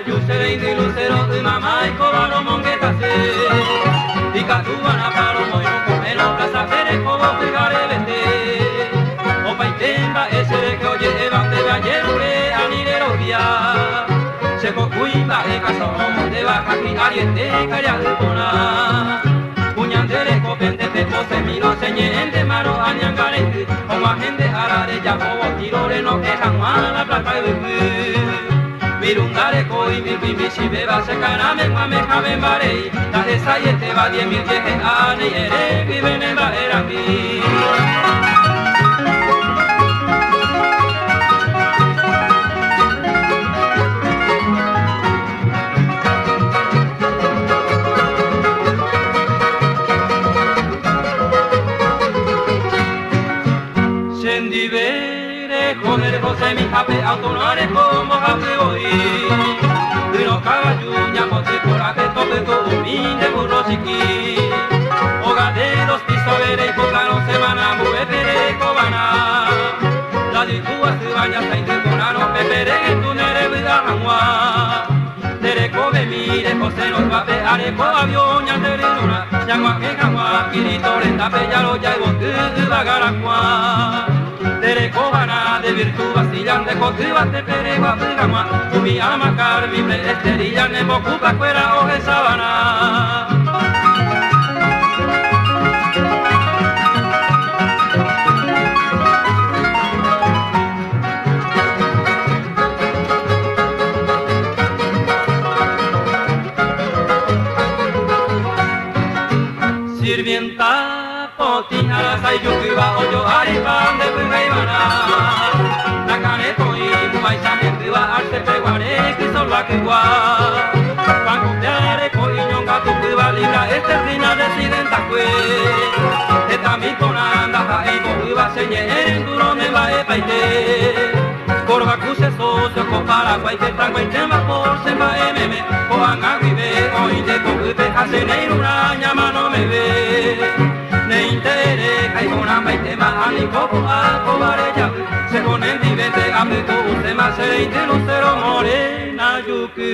yusere indi lucero de mamá y cobaro monguetase. Y catuana palo moyo comeno plaza pere cobo pegare vende. Opa y temba ese de que oye evante de ayer ure anilero día. Se cocuimba e caso de baja que ariete calla de pona. Puñandere copente te pose mino señente maro añangarente. Como agente arare ya como tirore no quejan más la plata de Mirundare koi mi si beba se caname mame cabe marei. La esa y este va 10.000 vieje ane ere viven en la era mi. Joder, José, mi jape, autonare como jape hoy. Y no caballuña, pote coraje, tope todo minde, burro chiqui. Hogaderos, pisovere y pocano, semana, muevere, cobana. La ditúa, se baña, se interconano, pepere, en tu nere, vida, jamua. Tere, cobe, mire, José, nos va a pegar, avión, ya te rinuna. Yagua, que jamua, kirito, renta, pellaro, ya y bote, bagaracua. Tere cobana de virtud vasillan de cotivas de peregua pegama. Mi ama carvible esterilla ne mocupa fuera oje sabana. Sirvienta potina la sayukiba oyo aripan de pegaibana. La caneto y paisaje va a arte peguare que son la que gua. Cuando te haré coño gato que va libra este fina de sidenta que. Esta mi conanda ja y coiba señer en duro me va e paite. Corva cuse socio con paraguay que trango en tema por se va e meme. O anga vive o inde con que hace neiruna llama no me ve. Ne intere kai bona maitema ani copo a cobarella se ponen divente a me tu tema se inte lucero morena yuki